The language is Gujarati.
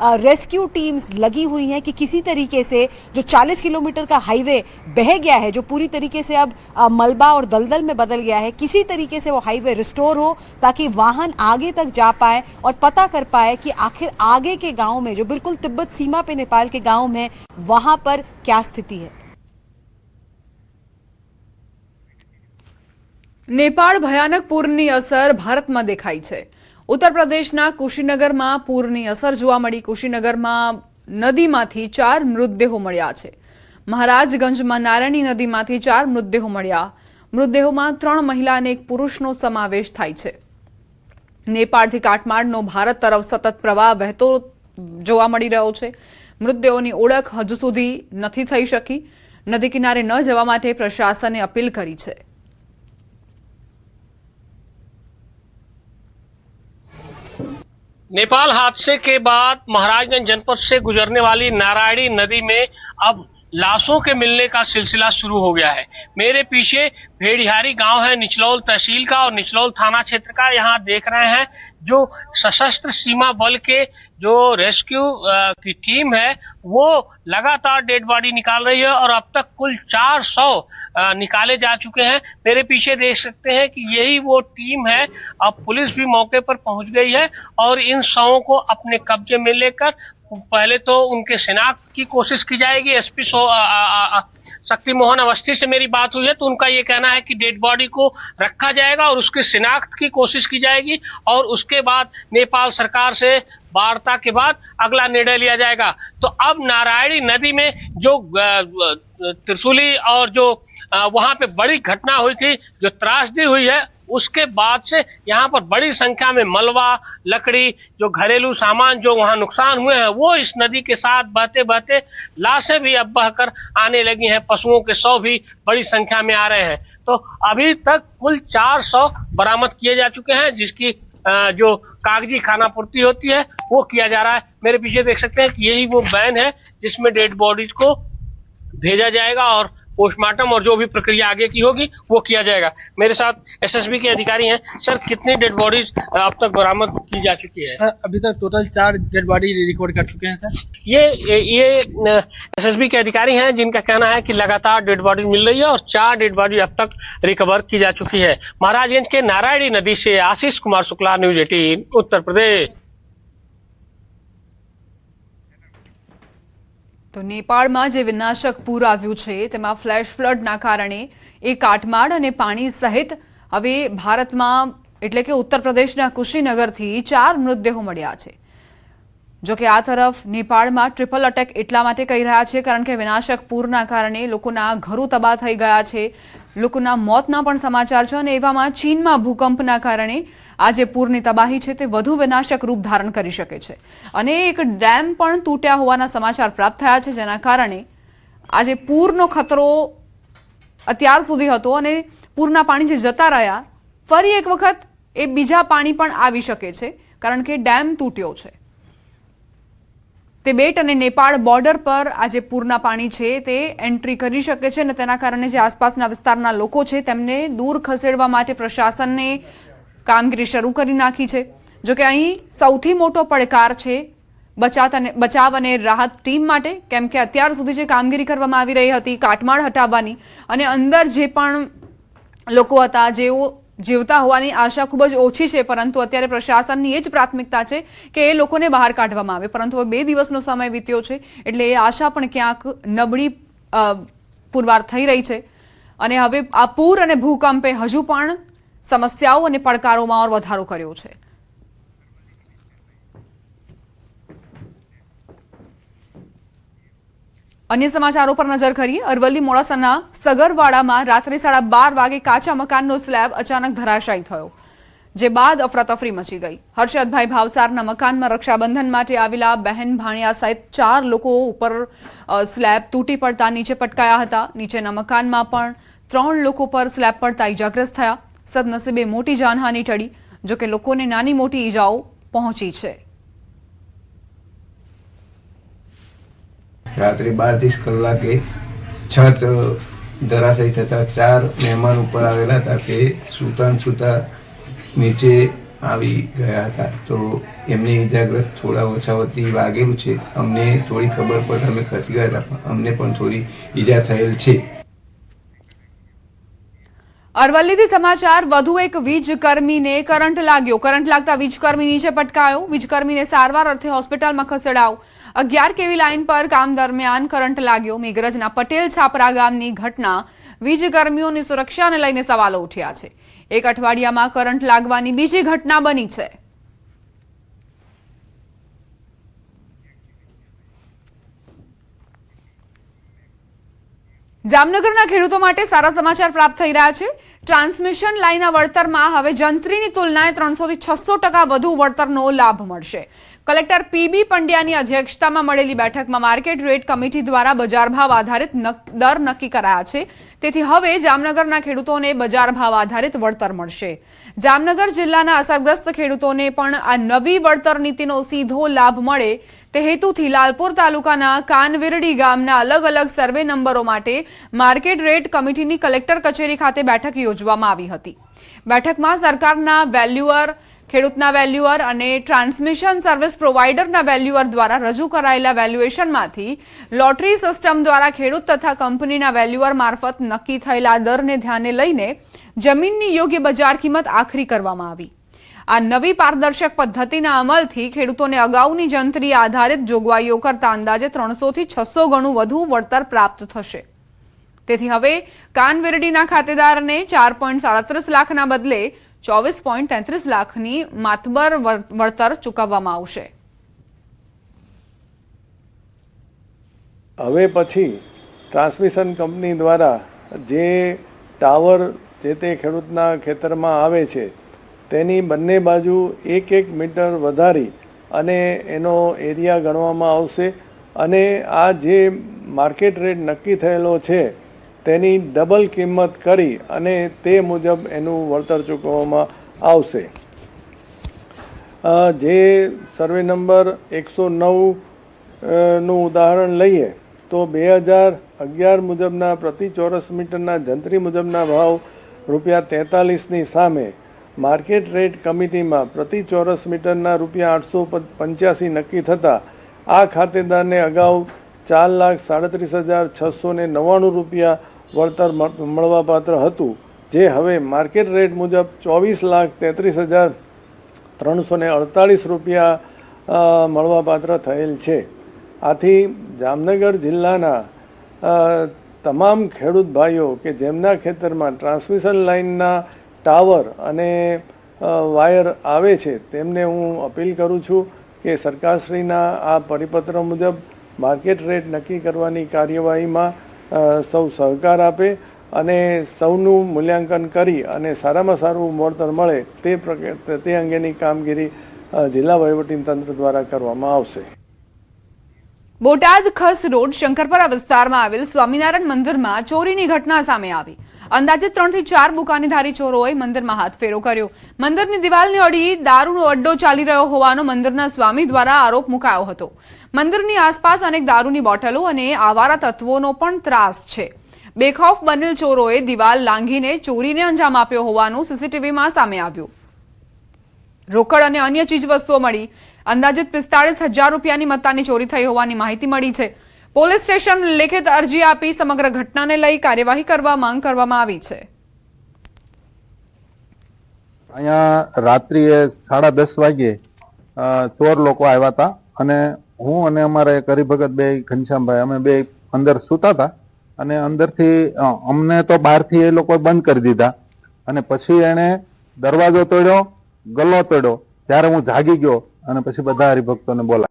रेस्क्यू टीम्स लगी हुई हैं कि किसी तरीके से जो 40 किलोमीटर का हाईवे बह गया है, जो पूरी तरीके से अब मलबा और दलदल में बदल गया है, किसी तरीके से वो हाईवे रिस्टोर हो ताकि वाहन आगे तक जा पाए और पता कर पाए कि आखिर आगे के गांव में, जो बिल्कुल तिब्बत सीमा पे नेपाल के गांव में, वहां पर क्या स्थिति है। नेपाल भयानक पूરની અસર ભારતમાં દેખાઈ છે। ઉત્તર પ્રદેશના કુશીનગરમાં પૂરની અસર જોવા મળી। કુશીનગરમાં નદીમાંથી 4 મૃતદેહો મળ્યા છે। મહારાજગંજમાં નારાયણી નદીમાંથી 4 મૃતદેહો મળ્યા। મૃતદેહોમાં 3 મહિલા અને 1 પુરુષનો સમાવેશ થાય છે। નેપાળથી કાઠમાંડનો ભારત તરફ સતત પ્રવાહ વહેતો જોવા મળી રહ્યો છે। મૃતદેહોની ઓળખ હજુ સુધી નથી થઈ શકી। નદી કિનારે ન જવા માટે પ્રશાસને અપીલ કરી છે। नेपाल हादसे के बाद महाराजगंज जनपद से गुजरने वाली नारायणी नदी में अब लाशों के मिलने का सिलसिला शुरू हो गया है। मेरे पीछे भेड़िहारी गांव है निचलौल तहसील का और निचलौल थाना क्षेत्र का। यहाँ देख रहे हैं जो सशस्त्र सीमा बल के जो रेस्क्यू की टीम है वो लगातार डेड बॉडी निकाल रही है और अब तक कुल 400 निकाले जा चुके हैं। मेरे पीछे देख सकते हैं कि यही वो टीम है। अब पुलिस भी मौके पर पहुंच गई है और इन शवों को अपने कब्जे में लेकर पहले तो उनके शिनाख्त की कोशिश की जाएगी। एसपी शक्ति मोहन अवस्थी से मेरी बात हुई है तो उनका ये कहना है कि डेड बॉडी को रखा जाएगा और उसकी शिनाख्त की कोशिश की जाएगी और उसके बाद नेपाल सरकार से वार्ता के बाद अगला निर्णय लिया जाएगा। तो अब नारायणी नदी में जो त्रिशूली और जो वहां पे बड़ी घटना हुई थी, जो त्रासदी हुई है, उसके बाद से यहाँ पर बड़ी संख्या में मलबा, लकड़ी, जो घरेलू सामान जो वहाँ नुकसान हुए हैं वो इस नदी के साथ बहते बहते लाशें भी अब बहकर आने लगी हैं। पशुओं के शव भी बड़ी संख्या में आ रहे हैं। तो अभी तक कुल 400 बरामद किए जा चुके हैं जिसकी जो कागजी खानापूर्ति होती है वो किया जा रहा है। मेरे पीछे देख सकते हैं कि यही वो वैन है जिसमें डेड बॉडीज को भेजा जाएगा और पोस्टमार्टम और जो भी प्रक्रिया आगे की होगी वो किया जाएगा। मेरे साथ एसएसबी के अधिकारी हैं। सर, कितनी डेड बॉडीज अब तक बरामद की जा चुकी है? सर, अभी तक टोटल 4 डेड बॉडी रिकवर कर चुके हैं सर। ये एसएसबी के अधिकारी हैं जिनका कहना है कि लगातार डेड बॉडी मिल रही है और 4 डेड बॉडी अब तक रिकवर की जा चुकी है। महाराजगंज के नारायणी नदी से आशीष कुमार शुक्ला, न्यूज 18 उत्तर प्रदेश। તો નેપાળમાં જે વિનાશક પૂર આવ્યું છે તેમાં ફ્લેશ ફ્લડના કારણે એ કાટમાળ અને પાણી સહિત હવે ભારતમાં એટલે કે ઉત્તર પ્રદેશના કુશીનગરથી 4 મૃતદેહો મળ્યા છે। જો કે આ તરફ નેપાળમાં ટ્રિપલ અટેક એટલા માટે કહી રહ્યા છે કારણ કે વિનાશક પૂરના કારણે લોકોના ઘરો તબાહ થઈ ગયા છે, લોકોના મોતના પણ સમાચાર છે અને એવામાં ચીનમાં ભૂકંપના કારણે આ જે પૂરની તબાહી છે તે વધુ વિનાશક રૂપ ધારણ કરી શકે છે અને એક ડેમ પણ તૂટ્યા હોવાના સમાચાર પ્રાપ્ત થયા છે જેના કારણે આ જે પૂરનો ખતરો અત્યાર સુધી હતો અને પૂરના પાણી જે જતા રહ્યા ફરી એક વખત એ બીજા પાણી પણ આવી શકે છે કારણ કે ડેમ તૂટ્યો છે। तिबेट અને નેપાળ બોર્ડર પર આ જે પૂરના પાણી છે તે એન્ટ્રી કરી શકે છે અને તેના કારણે જે આસપાસના વિસ્તારના લોકો છે તેમને દૂર ખસેડવા માટે પ્રશાસનને કામગીરી શરૂ કરી નાખી છે। જો કે અહીં સૌથી મોટો પડકાર છે બચાવ અને રાહત ટીમ માટે કેમ કે અત્યાર સુધી જે કામગીરી કરવામાં આવી રહી હતી કાટમાળ હટાવવાની અને અંદર જે પણ લોકો હતા જેઓ જીવતા હોવાની આશા ખૂબ જ ઓછી છે પરંતુ અત્યારે પ્રશાસનની એ જ પ્રાથમિકતા છે કે એ લોકોને બહાર કાઢવામાં આવે પરંતુ હવે 2 દિવસનો સમય વીત્યો છે એટલે એ આશા પણ ક્યાંક નબળી પુરવાર થઈ રહી છે અને હવે આ પૂર અને ભૂકંપે હજુ પણ સમસ્યાઓ અને પડકારોમાં ઓર વધારો કર્યો છે। अन्य समाचारों पर नजर करिए। अरवली मोड़ासाना सगरवाड़ा में रात्रे 12:30 वागे काचा मकानનો स्लेब अचानक धराशायी थयो जे बाद अफरातफरी मची गई। हर्षदभाई भावसारना मकान में रक्षाबंधन माटे आवेला बहन भाणिया सहित 4 लोको ऊपर स्लेब तूटी पड़ता नीचे पटकाया हता। नीचेना मकान में पण 3 लोको पर स्लेब पड़ता इजाग्रस्त थया। सदनसीबे मोटी जानहानी टળી जो के लोकोने नानी मोटी ईजाओ पहोंची छे। रात्रे 12:30 कलाके छत धराशायी थता 4 મહેમાન ઉપર આવેલા હતા તે સુતા नीचे આવી ગયા હતા. તો એમને ઈજાગ્રસ્ત થોડા ઓછાવતી વાગેલું છે. અમને થોડી ખબર પડતા અમે ખસી ગયા હતા, પણ અમને પણ થોડી ઈજા થયેલ છે. અરવલ્લીથી સમાચાર. વધુ એક વીજકર્મીને કરંટ લાગ્યો. કરંટ લાગતા વીજકર્મી નીચે પટકાયો. વીજકર્મીને સારવાર અર્થે હોસ્પિટલમાં ખસેડાયો. 11 કેવી લાઇન પર કામ દરમિયાન કરંટ લાગ્યો. મેઘરજના પટેલ છાપરા ગામની ઘટના વીજકર્મીઓની સુરક્ષાને લઈને સવાલો ઉઠ્યા છે. એક અઠવાડિયામાં કરંટ લાગવાની બીજી ઘટના બની છે. જામનગરના ખેડૂતો માટે સારા સમાચાર પ્રાપ્ત થઈ રહ્યા છે. ટ્રાન્સમિશન લાઇનના વળતરમાં હવે જંત્રીની તુલનાએ 300 થી 600% વધુ વળતરનો લાભ મળશે. કલેક્ટર પીબી પંડ્યાની અધ્યક્ષતામાં મળેલી બેઠકમાં માર્કેટ રેટ કમિટી દ્વારા બજાર ભાવ આધારિત દર નક્કી કરાયા છે. તેથી હવે જામનગરના ખેડૂતોને બજાર ભાવ આધારિત વળતર મળશે. જામનગર જિલ્લાના અસરગ્રસ્ત ખેડૂતોને પણ આ નવી વળતર નીતિનો સીધો લાભ મળે તે હેતુથી લાલપુર તાલુકાના કાનવિરડી ગામના અલગ અલગ સર્વે નંબરો માટે માર્કેટ રેટ કમિટીની કલેક્ટર કચેરી ખાતે બેઠક યોજવામાં આવી હતી. બેઠકમાં સરકારના વેલ્યુઅર, ખેડૂતના વેલ્યુઅર અને ટ્રાન્સમિશન સર્વિસ પ્રોવાઇડરના વેલ્યુઅર દ્વારા રજૂ કરાયેલા વેલ્યુએશનમાંથી લોટરી સિસ્ટમ દ્વારા ખેડૂત તથા કંપનીના વેલ્યુઅર મારફત નક્કી થયેલા દરને ધ્યાને લઈને જમીનની યોગ્ય બજાર કિંમત આખરી કરવામાં આવી. આ નવી પારદર્શક પદ્ધતિના અમલથી ખેડૂતોને અગાઉની જંત્રી આધારિત જોગવાઈઓ કરતા અંદાજે 300 થી 600 ગણું વધુ વળતર પ્રાપ્ત થશે. તેથી હવે કાનવિરડીના ખાતેદારને 4.37 લાખના બદલે 24.33 લાખની માતબર વળતર ચૂકવવામાં આવશે. હવે પછી ટ્રાન્સમિશન કંપની દ્વારા જે ટાવર જે તે ખેડૂતના ખેતરમાં આવે છે તેની બંને બાજુ 1 મીટર વધારી અને એનો એરિયા ગણવામાં આવશે અને આ જે માર્કેટ રેટ નક્કી થયેલો છે તેની ડબલ કિંમત કરી અને તે મુજબ એનું વળતર ચૂકવવામાં આવશે. જે સર્વે નંબર 109 નું ઉદાહરણ લઈએ તો 2011 મુજબના પ્રતિ ચોરસ મીટરના જંત્રી મુજબના ભાવ ₹43ની સામે માર્કેટ રેટ કમિટીમાં પ્રતિ ચોરસ મીટરના ₹885 નક્કી થતાં આ ખાતેદારને અગાઉ ₹4,37,699 વળતર મળવાપાત્ર હતું, જે હવે માર્કેટ રેટ મુજબ ₹24,33,348 મળવાપાત્ર થયેલ છે. આથી જામનગર જિલ્લાના તમામ ખેડૂત ભાઈઓ કે જેમના ખેતરમાં ટ્રાન્સમિશન લાઇનના ટાવર અને વાયર આવે છે તેમને હું અપીલ કરું છું કે સરકારશ્રીના આ પરિપત્ર મુજબ માર્કેટ રેટ નક્કી કરવાની કાર્યવાહીમાં સૌ સહકાર આપે અને સૌનું મૂલ્યાંકન કરી અને સારામાં સારું વળતર મળે તે અંગેની કામગીરી જિલ્લા વહીવટીતંત્ર દ્વારા કરવામાં આવશે. બોટાદ ખસ રોડ શંકરપરા વિસ્તારમાં આવેલ સ્વામિનારાયણ મંદિરમાં ચોરીની ઘટના સામે આવી. અંદાજે 3 થી 4 બુકાનીધારી ચોરોએ મંદિરમાં હાથફેરો કર્યો. મંદિરની દિવાલને અડી દારૂનો અડ્ડો ચાલી રહ્યો હોવાનો મંદિરના સ્વામી દ્વારા આરોપ મુકાયો હતો. મંદિરની આસપાસ અનેક દારૂની બોટલો અને આવારા તત્વોનો પણ ત્રાસ છે. બેખૌફ બનેલ ચોરોએ દિવાલ લાંઘીને ચોરીને અંજામ આપ્યો હોવાનું સીસીટીવીમાં સામે આવ્યું. રોકડ અને અન્ય ચીજવસ્તુઓ મળી. અંદાજિત 45,000 રૂપિયાની મત્તાની ચોરી થઈ હોવાની માહિતી મળી છે. પોલીસ સ્ટેશન લેખિત અરજી આપી સમગ્ર ઘટનાને લઈ કાર્યવાહી કરવા માંગ કરવામાં આવી છે. અહીંયા રાત્રિએ 10:30 વાગે ચોર લોકો આવ્યા હતા અને હું અને અમારા એક હરિભગત બે ઘનશ્યામભાઈ અમે બે અંદર સૂતા હતા અને અંદરથી અમને તો બહારથી એ લોકો બંધ કરી દીધા અને પછી એને દરવાજો તોડ્યો, ગલ્લો તોડ્યો. ત્યારે હું જાગી ગયો અને પછી બધા હરિભક્તોને બોલાવ્યા.